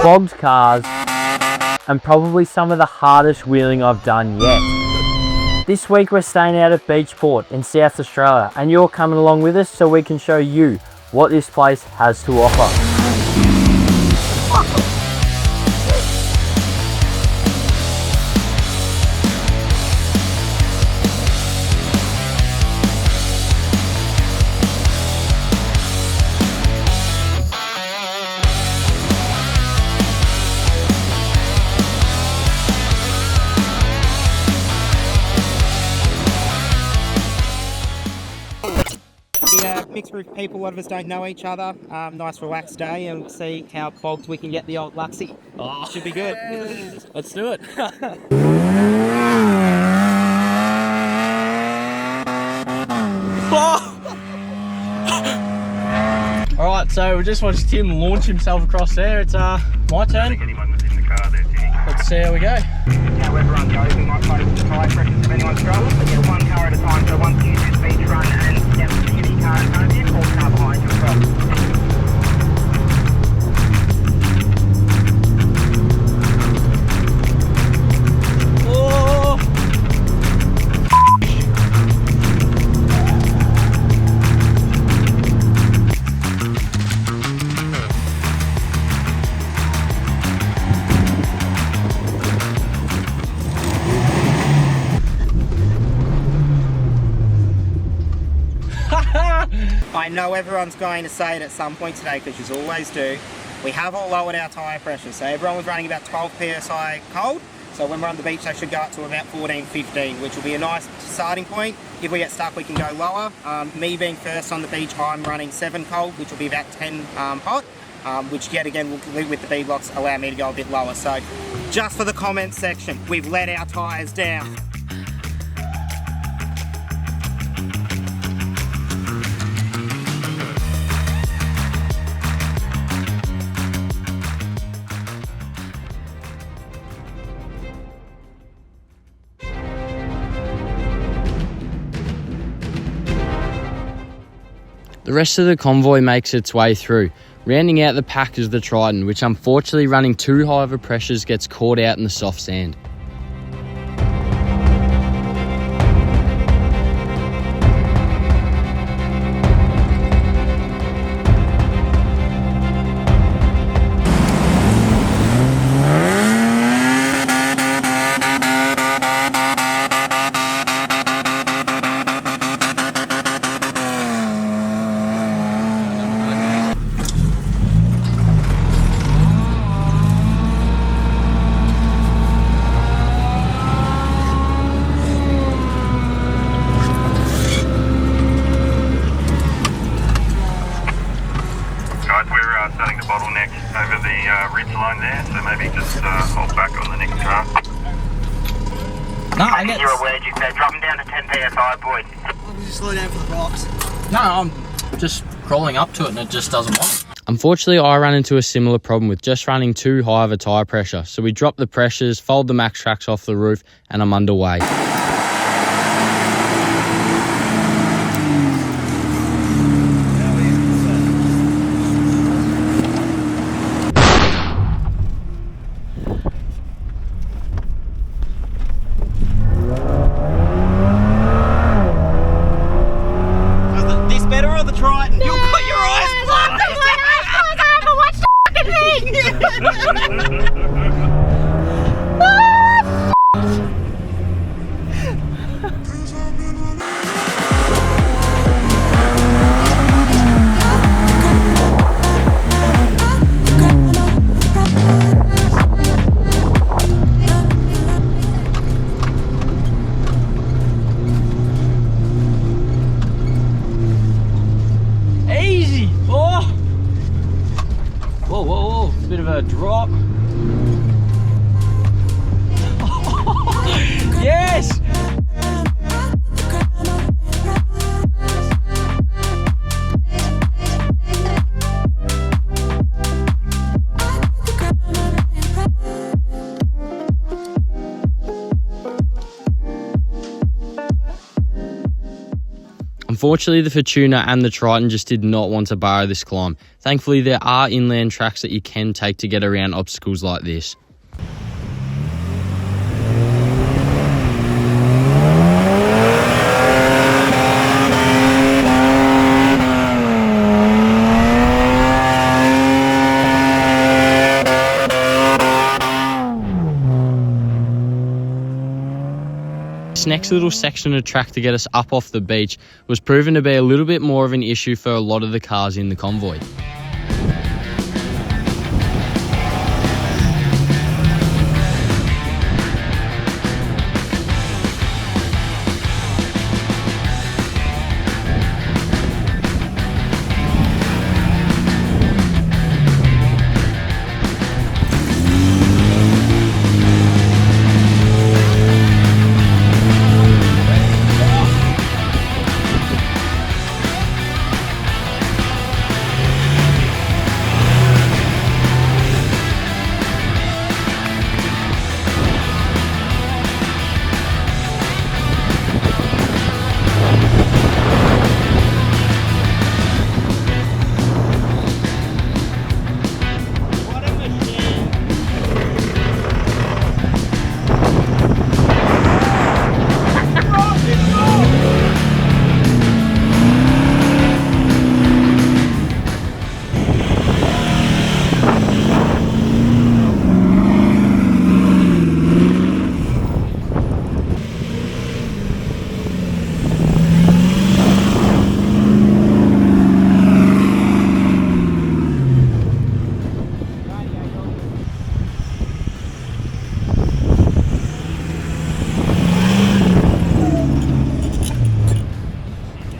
clogged cars, and probably some of the hardest wheeling I've done yet. This week we're staying out at Beachport in South Australia, and you're coming along with us so we can show you what this place has to offer. Mixed group of people, a lot of us don't know each other. Nice relaxed day, and we'll see how bogged we can get the old Luxie. Oh, should be good. Let's do it. Alright, so we just watched Tim launch himself across there. It's my turn. I think anyone was in the car there, Timmy. Let's see how we go. How everyone goes, we might try to get the tyre pressures if anyone's struggling, but yeah, one car at a time. So once you use this beach run and get the kitty car in front of you, or car behind you across. I know everyone's going to say it at some point today, because you always do. We have all lowered our tyre pressure, so everyone was running about 12 psi cold. So when we're on the beach, they should go up to about 14, 15, which will be a nice starting point. If we get stuck, we can go lower. Me being first on the beach, I'm running 7 cold, which will be about 10 hot, which yet again will, with the bead locks, allow me to go a bit lower. So just for the comments section, we've let our tyres down. The rest of the convoy makes its way through. Rounding out the pack is the Trident, which unfortunately running too high of a pressures gets caught out in the soft sand. Starting the bottleneck over the ridge line there, so maybe just hold back on the next draft. No, I get. You're aware, you said dropping down to 10 psi, boy. Just slow down for the rocks. No, I'm just crawling up to it and it just doesn't want. Unfortunately, I ran into a similar problem with just running too high of a tyre pressure. So we dropped the pressures, fold the max tracks off the roof, and I'm underway. Triton. You'll put your eyes closed. I haven't watched the fucking thing. Bit of a drop. Yes! Unfortunately, the Fortuna and the Triton just did not want to borrow this climb. Thankfully, there are inland tracks that you can take to get around obstacles like this. This next little section of track to get us up off the beach was proven to be a little bit more of an issue for a lot of the cars in the convoy.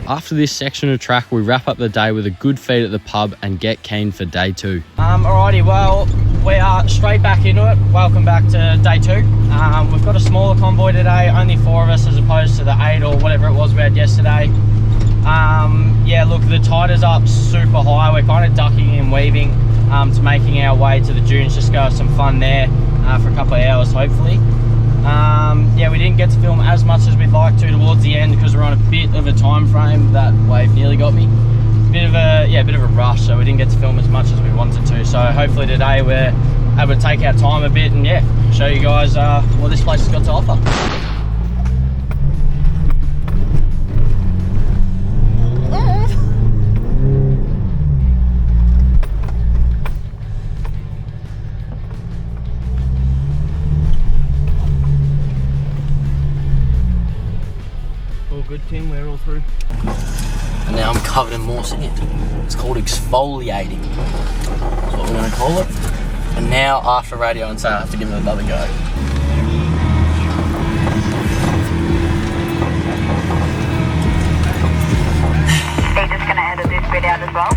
After this section of track, we wrap up the day with a good feed at the pub and get keen for day 2. Alrighty, well, we are straight back into it. Welcome back to day 2. We've got a smaller convoy today, only 4 of us as opposed to the 8 or whatever it was we had yesterday. Yeah, look, the tide is up super high. We're kind of ducking and weaving to making our way to the dunes, just go have some fun there for a couple of hours, hopefully. Yeah, we didn't get to film as much as we'd like to towards the end because we're on a bit of a time frame. That wave nearly got me. Bit of a rush, so we didn't get to film as much as we wanted to. So hopefully today we're able to take our time a bit and yeah, show you guys what this place has got to offer. Good, Tim, we're all through. And now I'm covered in more sand. It's called exfoliating. That's what we're going to call it. And now after radio and say I have to give it another go. Are you just going to edit this bit out as well?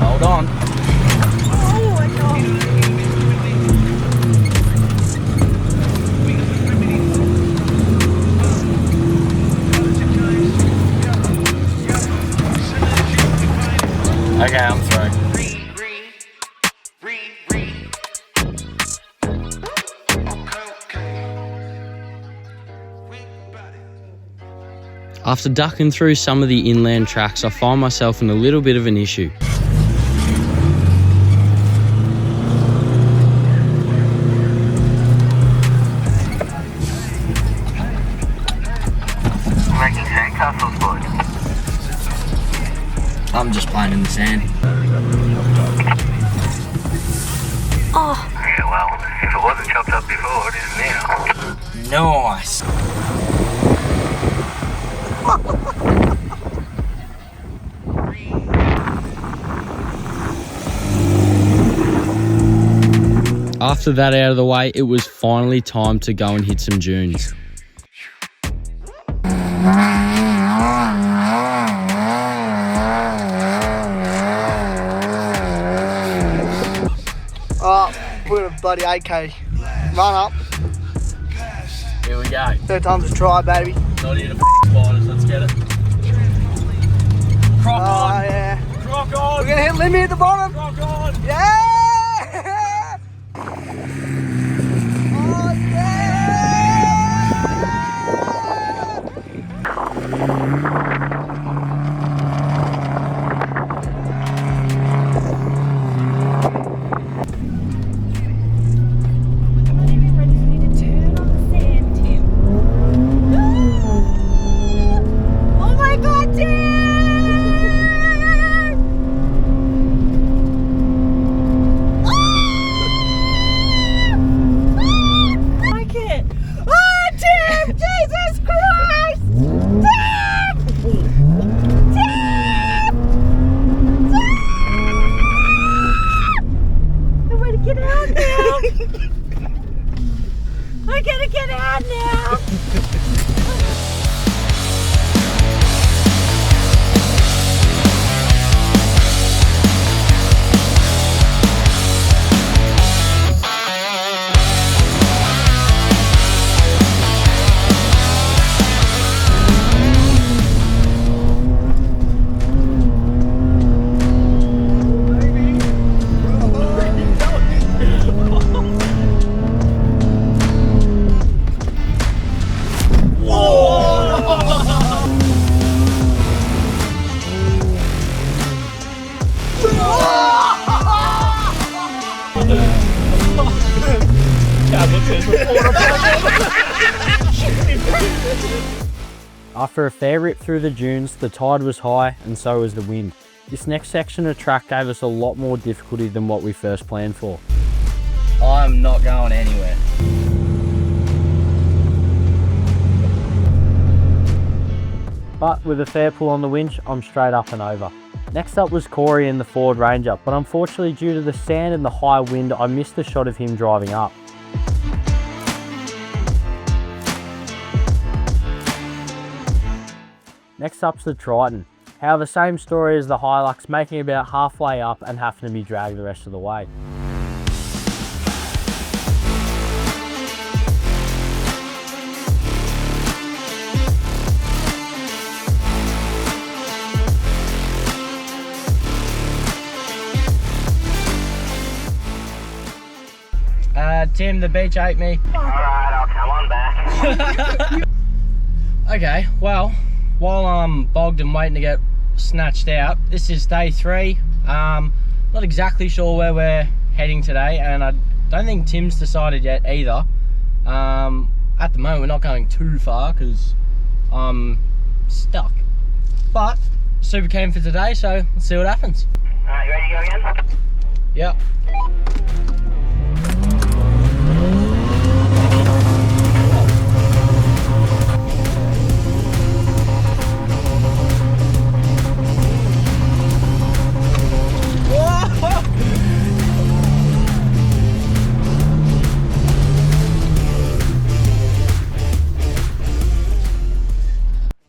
Hold on. Oh my god. Okay, I'm through. After ducking through some of the inland tracks, I find myself in a little bit of an issue. Making sandcastles, boys. I'm just playing in the sand. Oh, Yeah, well, if it wasn't chopped up before, it is now. Nice. After that out of the way, it was finally time to go and hit some dunes. Oh, we're a bloody 8k run up. Here we go. Third time's a try, baby. Not here to spiders, let's get it. Croc Oh, on! yeah. Croc on! We're gonna hit Limmy at the bottom. Croc on! Yeah! Oh, yeah! Oh my god, Tim! Like it. Oh, Tim! Jesus Christ! Tim! Tim! I want to get out now. I gotta get out now. After a fair rip through the dunes, the tide was high and so was the wind. This next section of track gave us a lot more difficulty than what we first planned for. I'm not going anywhere. But with a fair pull on the winch, I'm straight up and over. Next up was Corey in the Ford Ranger, but unfortunately due to the sand and the high wind, I missed the shot of him driving up. Next up's the Triton. However, same story as the Hilux, making about halfway up and having to be dragged the rest of the way. Tim, the beach ate me. Alright, I'll come on back. Okay, well, while I'm bogged and waiting to get snatched out, this is day 3. Not exactly sure where we're heading today, and I don't think Tim's decided yet either. At the moment, we're not going too far because I'm stuck. But super keen for today, so let's see what happens. Alright, you ready to go again? Yep.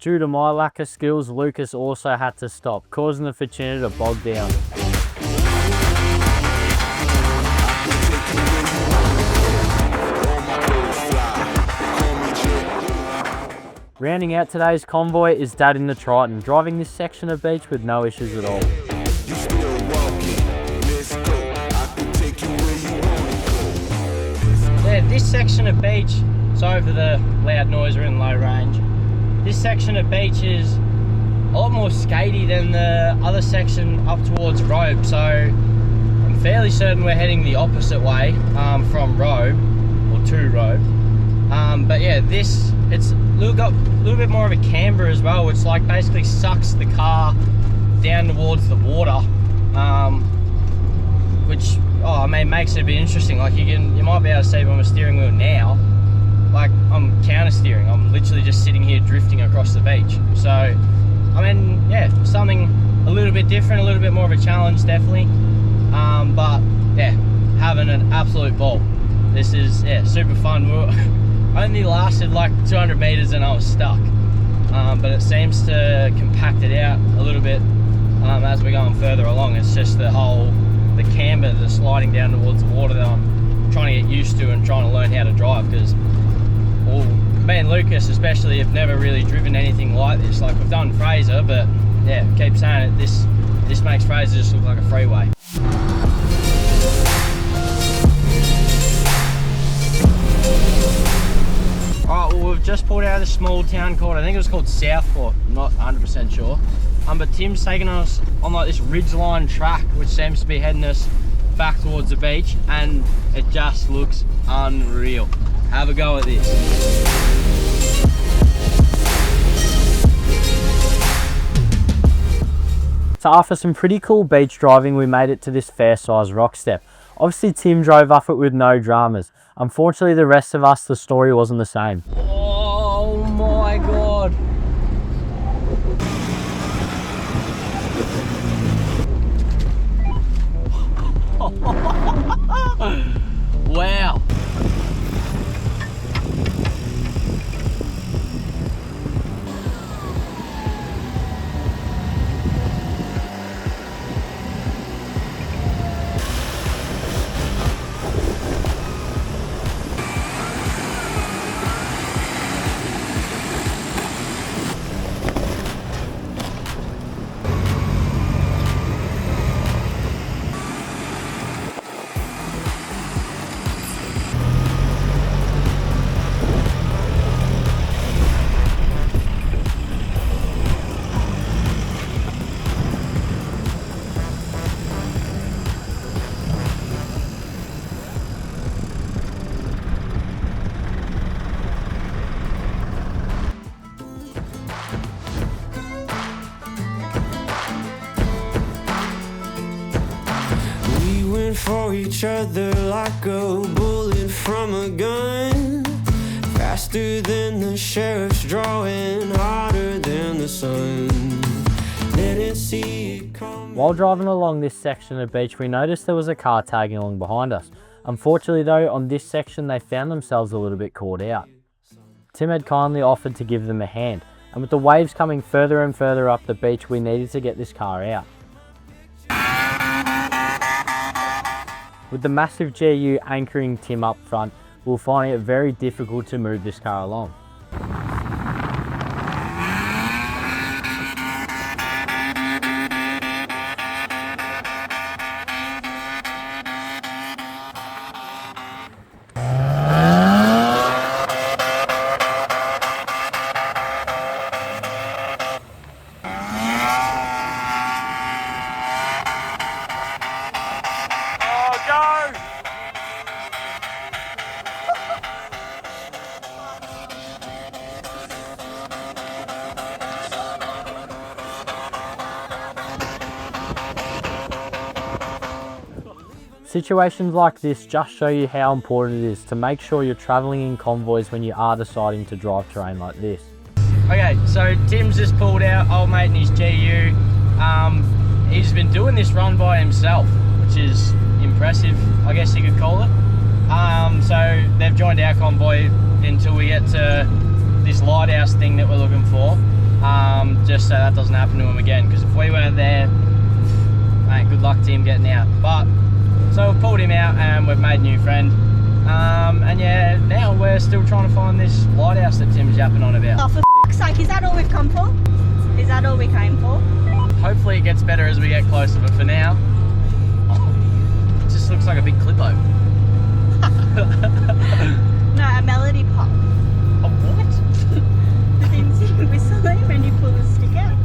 Due to my lack of skills, Lucas also had to stop, causing the Fortuner to bog down. Rounding out today's convoy is Dad in the Triton, driving this section of beach with no issues at all. Yeah, this section of beach, sorry for the loud noise, we're in low range. This section of beach is a lot more skatey than the other section up towards Robe, so I'm fairly certain we're heading the opposite way from Robe, or to Robe. But yeah, it's a little bit more of a camber as well, which like basically sucks the car down towards the water, which makes it a bit interesting. Like you might be able to see on the steering wheel now, like I'm counter steering. I'm literally just sitting here drifting across the beach. So I mean, yeah, something a little bit different, a little bit more of a challenge, definitely. But yeah, having an absolute ball. This is super fun. Only lasted like 200 meters and I was stuck. But it seems to compact it out a little bit as we're going further along. It's just the camber, the sliding down towards the water that I'm trying to get used to and trying to learn how to drive, because me and Lucas especially have never really driven anything like this. Like we've done Fraser, but yeah, keep saying it, this makes Fraser just look like a freeway. Alright, we've just pulled out of this small town called, I think it was called Southport, I'm not 100% sure. But Tim's taken us on like this ridgeline track, which seems to be heading us back towards the beach, and it just looks unreal. Have a go at this. So after some pretty cool beach driving, we made it to this fair sized rock step. Obviously Tim drove up it with no dramas. Unfortunately the rest of us, the story wasn't the same. Oh my god. Wow. For each other like a bullet from a gun, faster than the sheriff's drawing, hotter than the sun. Didn't see it come. While driving along this section of beach, we noticed there was a car tagging along behind us. Unfortunately though, on this section they found themselves a little bit caught out. Tim had kindly offered to give them a hand, and with the waves coming further and further up the beach, we needed to get this car out. With the massive GU anchoring Tim up front, we're finding it very difficult to move this car along. Situations like this just show you how important it is to make sure you're travelling in convoys when you are deciding to drive terrain like this. Okay, so Tim's just pulled out, old mate and his GU. He's been doing this run by himself, which is impressive, I guess you could call it. So they've joined our convoy until we get to this lighthouse thing that we're looking for, just so that doesn't happen to him again, because if we weren't there, mate, good luck to him getting out. But so we've pulled him out and we've made a new friend. And yeah, now we're still trying to find this lighthouse that Tim's yapping on about. Oh, for f***'s sake, is that all we've come for? Is that all we came for? Hopefully it gets better as we get closer, but for now, it just looks like a big clippo. No, a melody pop. A what? The things you whistle when you pull the stick out.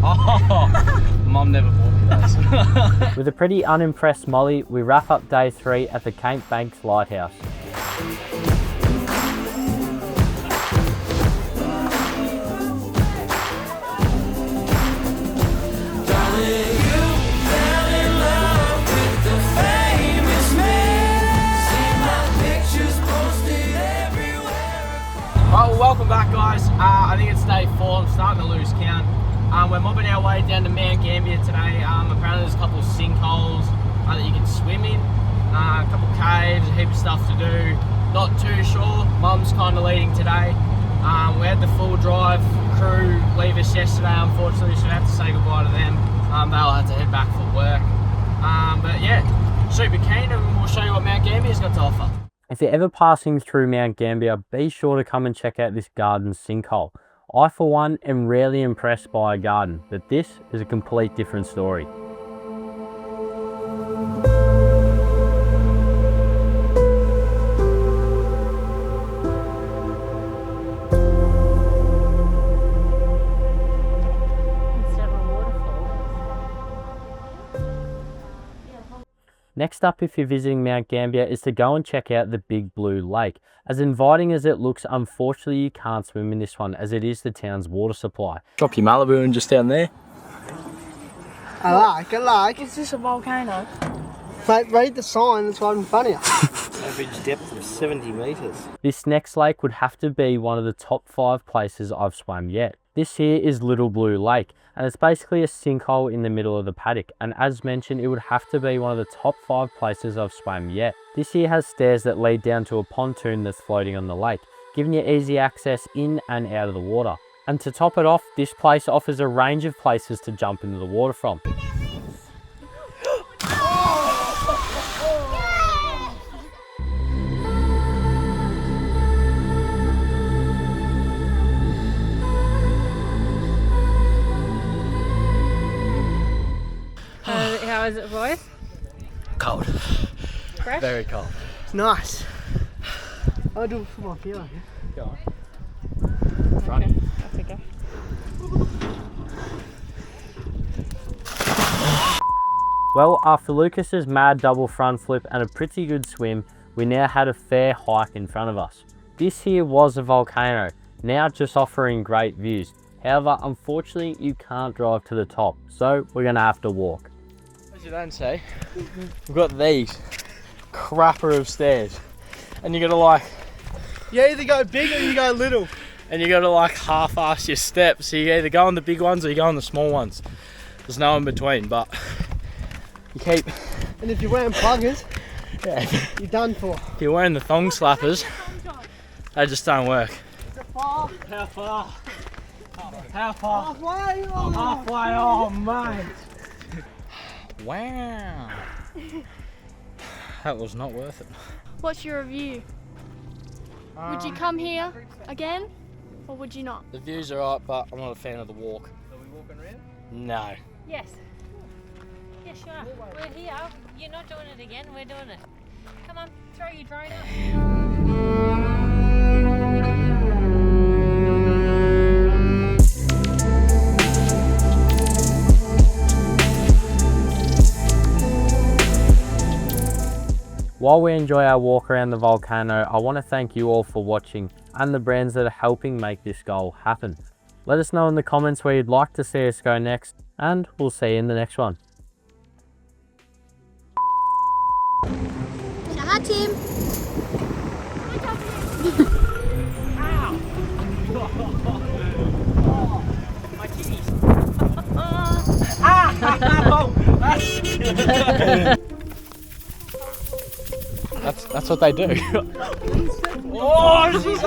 Oh, Mum never bought me those. With a pretty unimpressed Molly, we wrap up day 3 at the Cape Banks Lighthouse. Well, welcome back guys. I think it's day 4, I'm starting to lose count. We're mobbing our way down to Mount Gambier today. Apparently there's a couple of sinkholes that you can swim in, a couple of caves, a heap of stuff to do. Not too sure, Mum's kind of leading today. We had the full drive crew leave us yesterday unfortunately, so we have to say goodbye to them. They'll have to head back for work. But yeah, super keen, and we'll show you what Mount Gambier's got to offer. If you're ever passing through Mount Gambier, be sure to come and check out this garden sinkhole. I for one am rarely impressed by a garden, but this is a complete different story. Next up, if you're visiting Mount Gambier, is to go and check out the Big Blue Lake. As inviting as it looks, unfortunately you can't swim in this one as it is the town's water supply. Drop your Malibu and just down there. I like. Is this a volcano? Mate, read the sign, it's right in front of you. Average depth of 70 metres. This next lake would have to be one of the top 5 places I've swam yet. This here is Little Blue Lake, and it's basically a sinkhole in the middle of the paddock, and as mentioned, it would have to be one of the top 5 places I've swam yet. This here has stairs that lead down to a pontoon that's floating on the lake, giving you easy access in and out of the water. And to top it off, this place offers a range of places to jump into the water from. How is it, boys? Cold. Fresh? Very cold. It's nice. I'll do it for my feeling. Go on. Okay, that's okay. Well, after Lucas's mad double front flip and a pretty good swim, we now had a fair hike in front of us. This here was a volcano, now just offering great views. However, unfortunately, you can't drive to the top, so we're gonna have to walk. As you don't say, we've got these crapper of stairs, and you gotta like, You either go big or you go little. and you gotta like half-ass your steps. So you either go on the big ones or you go on the small ones. There's no in between, but you keep. And if you're wearing pluggers, Yeah, you're done for. if you're wearing the thong slappers, they just don't work. Far. How far? How far? Halfway. Halfway, oh mate. Wow. That was not worth it. What's your review? Would you come here again, or would you not? The views are alright, but I'm not a fan of the walk. Are we walking around? No. Yes. Yeah, sure. We're here. You're not doing it again. We're doing it. Come on, throw your drone up. While we enjoy our walk around the volcano, I want to thank you all for watching and the brands that are helping make this goal happen. Let us know in the comments where you'd like to see us go next, and we'll see you in the next one. Hi, Tim. That's what they do. Oh, she's